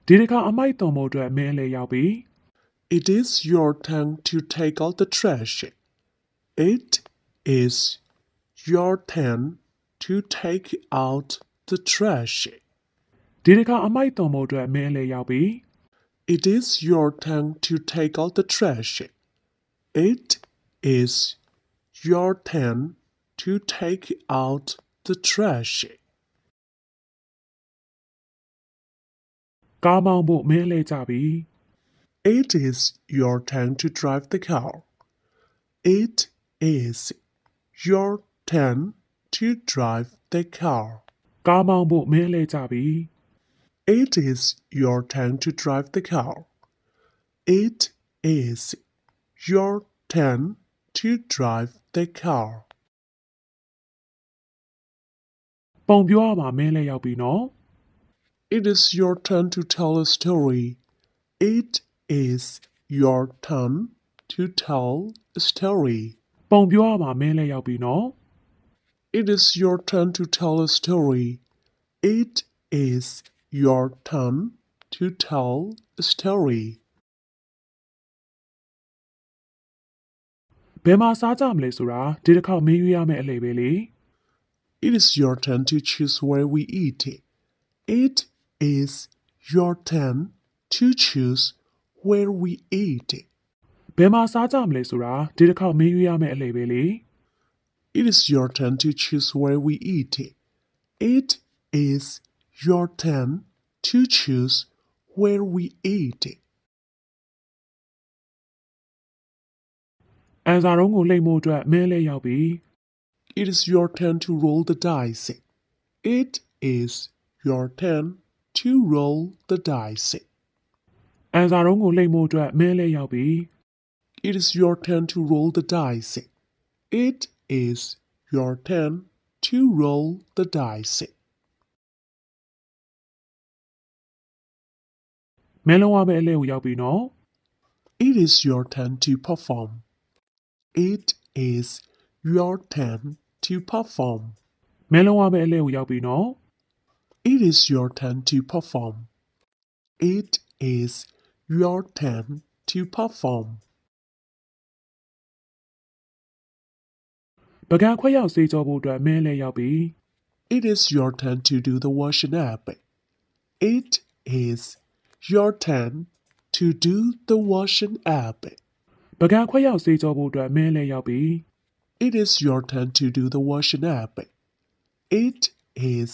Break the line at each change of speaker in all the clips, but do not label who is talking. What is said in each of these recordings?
ဒီတစ်ခါအမိုက်တုံဖို့အတွက်မင်းလည်းရောက်ပြီ
It is your turn to take out the trash. It is your turn to take out the trash.
ဒီတစ်ခါအမိုက်တုံဖို့အတွက်မင်းလည်းရောက်ပြီ
It is your turn to take out the trash. It is your turn to take out the trash.
ကားမောင်းဖို့မင်းလည်းကြပြီ
It is your turn to drive the car. It is your turn to drive the car.
ကားမောင်းဖို့မင်းလည်းကြပြီ
It is your turn to drive the car. It is your turn to drive the car.
ပုံပြောရမှာမင်းလည်းရောက်ပြီနော်
It is your turn to tell a story. It is your turn to tell a story.
ပုံပြောရမှာမင်းလည်းရောက်ပြီနော်
It is your turn to tell a story. It is your turn to tell a story.
ဘယ်မှာစားကြမလဲဆိုတာဒီတစ်ခါမင်းရွေးရမယ့်အလေပဲလေ
It is your turn to choose where we eat. It is your turn to choose where we eat.
ဘယ်မှာစားကြမလဲဆိုတာဒီတစ်ခါမင်းရွေးရမယ့်အလေပဲလေ
It is your turn to choose where we eat. It is your turn to choose where we eat.
အန်စာရုံးကိုလှိမ့်ဖို့အတွက်မင်းလည်းရောက်ပြီ
It is your turn to roll the dice. It is your turn to roll the dice.
အန်စာရုံးကိုလှိမ့်ဖို့အတွက်မင်းလည်းရောက်ပြီ
It is your turn to roll the dice. It is your turn to roll the dice.
မင်းလုံးဝမယ့်အလေကိုရောက်ပြီနော်
It is your turn to perform. It is your turn to perform.
မင်းလုံးဝမယ့်အလေကိုရောက်ပြီနော်
It is your turn to perform. It is your turn to perform.
ပကံခွက်ရောက်စေးကြောဖို့အတွက်မင်းလည်းရောက်ပြီ
It is your turn to do the washing up. It is your turn to do the washing up.
ပကံခွက်ရောက်စေးကြောဖို့အတွက်မင်းလည်းရောက်ပြီ
It is your turn to do the washing up. It is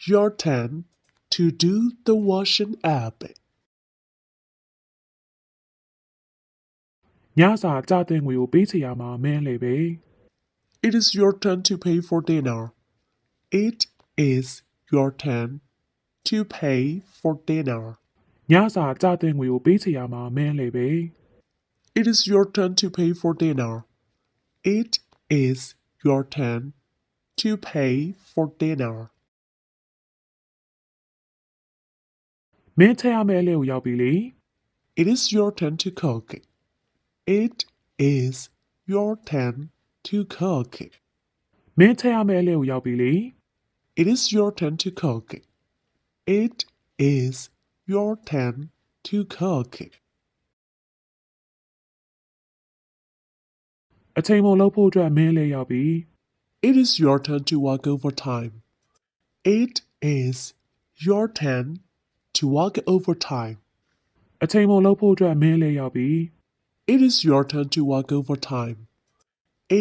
your turn to do the washing up.
ညစာကြတဲ့ငွေကိုပေးချေရမှာမင်းလည်းပဲ
It is your turn to pay for dinner. It is your turn to pay for dinner.
ညစာကြတဲ့ငွေကိုပေးချေရမှာမင်းလည်းပဲ
It is your turn to pay for dinner. It is your turn to pay for dinner.
မင်းချက်ရမယ့်အလေကိုရောက်ပြီလေ
It is your turn to cook. It is your turn to cook.
မင်းချက်ရမယ့်အလေကိုရောက်ပြီလေ
It is your turn to cook. It is your turn to cook.
အချိန်မလုပ်ဖို့အတွက်မင်းလည်းရောက်ပြီ
It is your turn to work overtime. It is your turn to work overtime.
အချိန်မလုပ်ဖို့အတွက်မင်းလည်းရောက်ပြီ
It is your turn to work overtime.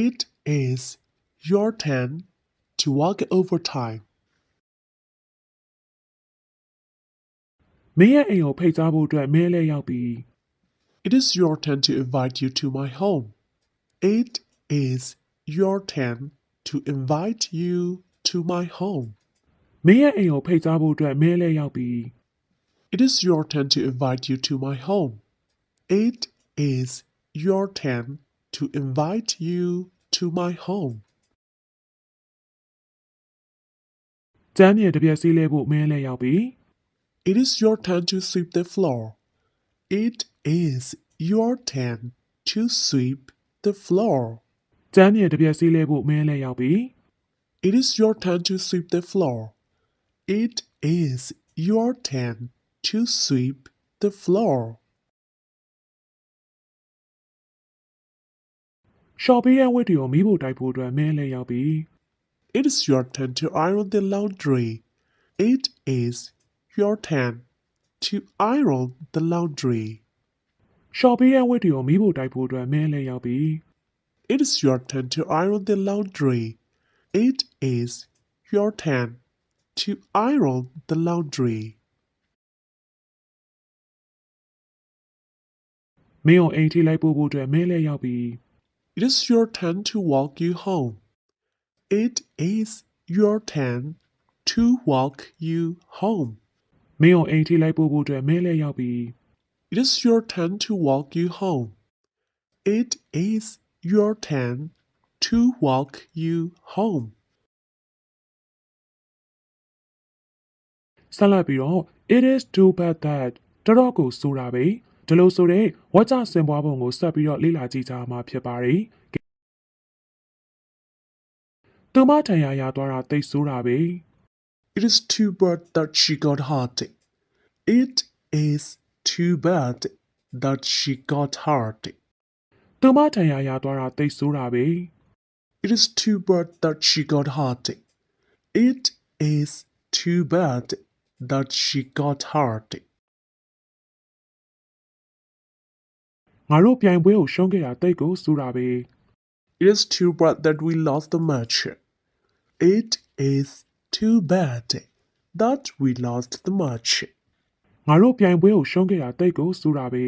It is your turn to work overtime.
မင်းရဲ့အိမ်ကိုဖိတ်ကြားဖို့အတွက်မင်းလည်းရောက်ပြီ
It is your turn to invite you to my home. It is your turn to invite you to my home.
မင်းရဲ့အိမ်ကိုဖိတ်ကြားဖို့အတွက်မင်းလည်းရောက်ပြီ
It is your turn to invite you to my home. It is your turn to invite you to my home.
ကျမ်းမြေတပြက်စီးလဲဖို့မင်းလည်းရောက်ပြီ
It is your turn to sweep the floor. It is your turn to sweep the floor.
ကျမ်းမြေတပြက်စီးလဲဖို့မင်းလည်းရောက်ပြီ
It is your turn to sweep the floor. It is your turn to sweep the floor.
ရှော့ပေးရန်ဝတ်တွေကိုမီးဖို့တိုက်ဖို့အတွက်မင်းလည်းရောက်ပြီ
It is your turn to iron the laundry. It is your turn to iron the laundry.
ရှော့ပေးရန်ဝတ်တွေကိုမီးဖို့တိုက်ဖို့အတွက်မင်းလည်းရောက်ပြီ
It is your turn to iron the laundry. It is your turn to iron the laundry.
မင်းကိုအိမ်ထိလိုက်ပို့ဖို့အတွက်မင်းလည်းရောက်ပြီ
It is your turn to walk you home. It is your turn to walk you home.
မင်းကိုအိမ်ထိလိုက်ပို့ဖို့အတွက်မင်းလည်းရောက်ပြီ
It is your turn to walk you home. It is your turn to walk you home.
ဆက်လက်ပြီးတော့ it is too bad that တော်တော်ကိုဆိုတာပဲဒီလိုဆိုတဲ့ဝါကျစင်ပွားပုံကိုဆက်ပြီးတော့လေ့လာကြည့်ကြမှာဖြစ်ပါတယ်သူမထံရရသွားတာသိဆိုတာပဲ
It is too bad that she got hurt. It is too bad that she got hurt.
သူမထံရရသွားတာသိဆိုတာပဲ
It is too bad that she got hurt. It is too bad that she got hurt.
ငါတို့ပြိုင်ပွဲကိုရှုံးခဲ့တာသိကိုဆိုတာပဲ
It is too bad that we lost the match. It is too bad that we lost the match.
ငါတို့ပြိုင်ပွဲကိုရှုံးခဲ့တာသိကိုဆိုတာပဲ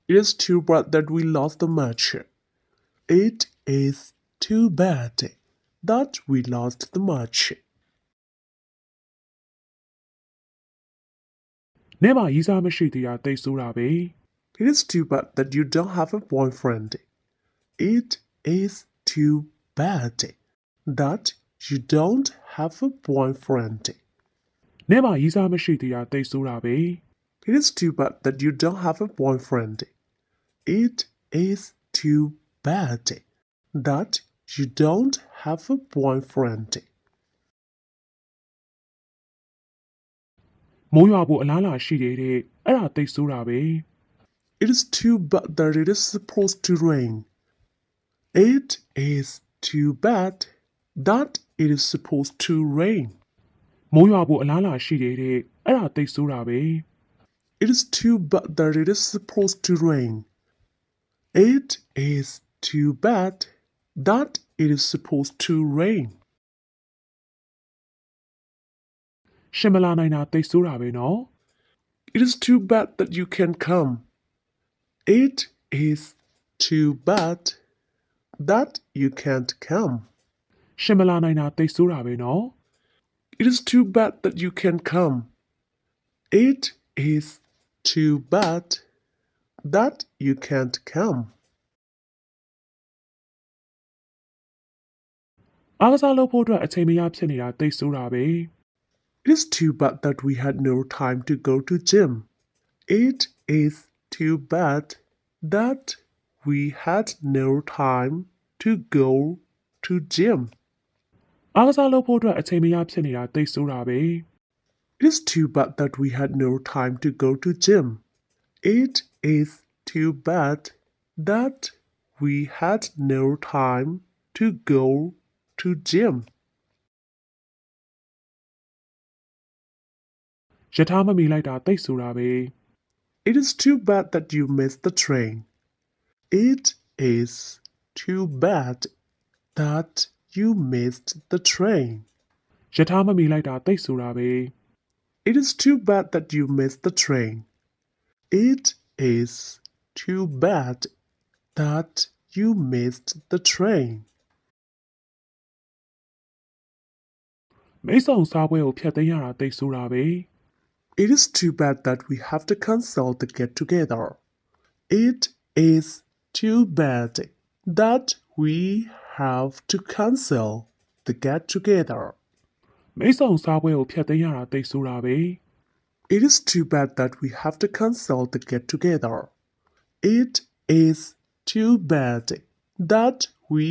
It is too bad that we lost the match. It is too bad that we lost the match.
နေ့မှာရီးစားမရှိသေးတာသိဆိုတာပဲ
It is too bad that you don't have a boyfriend. It is too bad that you don't have a boyfriend.
နေ့မှာရီးစားမရှိသေးတာသိဆိုတာပဲ
It is too bad that you don't have a boyfriend. It is too bad that you don't have a boyfriend.
မိုးရွာဖို့အလားအလာရှိတယ်တဲ့အဲ့ဒါသိဆိုတာပဲ
It is too bad that it is supposed to rain. It is too bad that it is supposed to rain.
မိုးရွာဖို့အလားအလာရှိတယ်တဲ့အဲ့ဒါသိဆိုတာပဲ
It is too bad that it is supposed to rain. It is too bad that it is supposed to rain.
ရှင်မလာနိုင်တာသိဆိုတာပဲနော်
It is too bad that you can't come. It is too bad that you can't come.
ရှင်မလာနိုင်တာသိဆိုတာပဲနော်
It is too bad that you can't come. It is too bad that you can't come.
အားကစားလုပ်ဖို့အတွက်အချိန်မရဖြစ်နေတာသိဆိုတာပဲ
It is too bad that we had no time to go to gym. It is too bad that we had no time to go to gym.
အားကစားလုပ်ဖို့အတွက်အချိန်မရဖြစ်နေတာသိဆိုတာပဲ
It is too bad that we had no time to go to gym. It is too bad that we had no time to go to gym.
ရထားမမီလိုက်တာသိဆိုတာပဲ
It is too bad that you missed the train. It is too bad that you missed the train.
ရထားမမီလိုက်တာသိဆိုတာပဲ
It is too bad that you missed the train. It is too bad that you missed the train.
မိတ်ဆောင်စားပွဲကိုဖျက်သိမ်းရတာသိဆိုတာပဲ
It is too bad that we have to cancel the get-together. It is too bad that we have to cancel the get-together.
မိတ်ဆောင်စားပွဲကိုဖျက်သိမ်းရတာသိဆိုတာပဲ
It is too bad that we have to cancel the get-together. It is too bad that we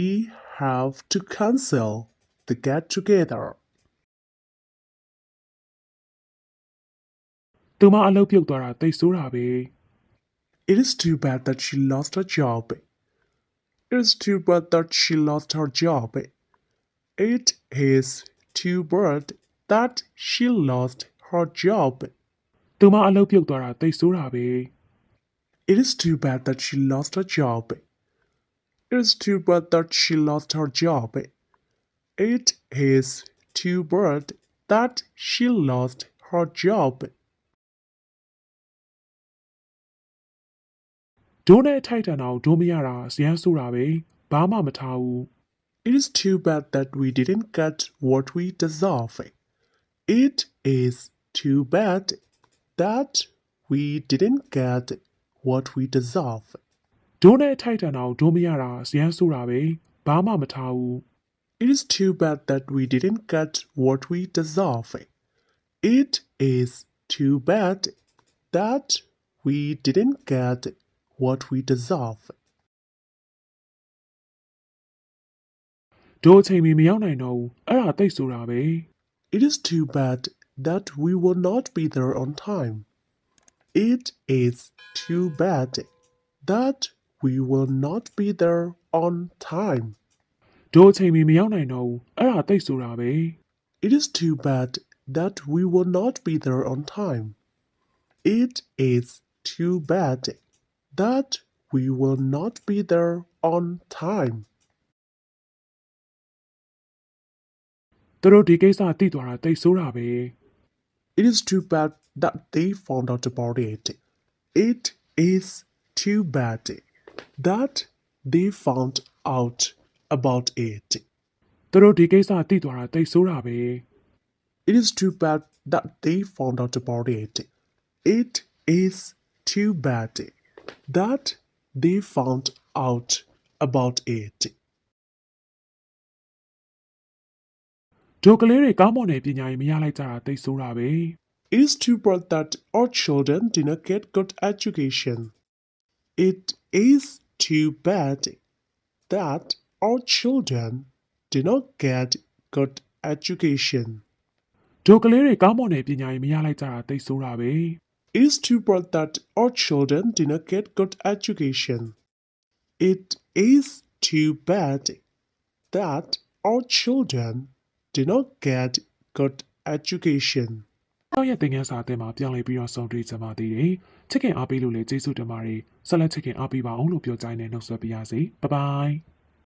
have to cancel the get-together.
သူမအလုပ်ပြုတ်သွားတာသိဆိုးတာပဲ
It is too bad that she lost her job. It is too bad that she lost her job. It is too bad that she lost her job.
သူမအလုပ်ပြုတ်သွားတာသိဆိုးတာပဲ
It is too bad that she lost her job. It is too bad that she lost her job. It is too bad that she lost her job.
ဒိုးနဲ့ထိုက်တန်အောင်ဒိုးမရတာဇယန်းဆိုးတာပဲဘာမှမထားဘူး
It is too bad that we didn't get what we deserve. It is too bad that we didn't get what we deserve.
ဒိုးနဲ့ထိုက်တန်အောင်ဒိုးမရတာဇယန်းဆိုးတာပဲဘာမှမထားဘူး
It is too bad that we didn't get what we deserve. It is too bad that we didn't get what we deserve.
ဒိုးအချိန်မီမရောက်နိုင်တော့ဘူးအဲ့ဒါသိဆိုတာပဲ
It is too bad that we will not be there on time. It is too bad that we will not be there on time.
ဒိုးအချိန်မီမရောက်နိုင်တော့ဘူးအဲ့ဒါသိဆိုတာပဲ
It is too bad that we will not be there on time. It is too bad that we will not be there on time.
သူတို့ဒီကိစ္စသိသွားတာသိဆိုးတာပဲ
It is too bad that they found out about it. It is too bad that they found out about it.
သူတို့ဒီကိစ္စသိသွားတာသိဆိုးတာပဲ
It is too bad that they found out about it. It is too bad that they found out about it.
ဒိုကလေးတွေကောင်းမွန်တဲ့ပညာရေးမရလိုက်ကြတာသိဆိုးတာပဲ
It is too bad that our children did not get good education. It is too bad that our children did not get good education.
ဒိုကလေးတွေကောင်းမွန်တဲ့ပညာရေးမရလိုက်ကြတာသိဆိုးတာပဲ
It is too bad that our children did not get good education. It is too bad that our children did not get good education.
နောက်ရက်သင်ခန်းစာအသစ်မှာပြောင်းလဲပြီးတော့ဆုံတွေ့ကြပါသေးတယ်ချစ်ခင်အားပေးလို့လည်းကျေးဇူးတင်ပါတယ်ဆက်လက်ချစ်ခင်အားပေးပါအောင်လို့ပြောကြတဲ့နှုတ်ဆက်ပြရစီဘိုင်ဘိုင်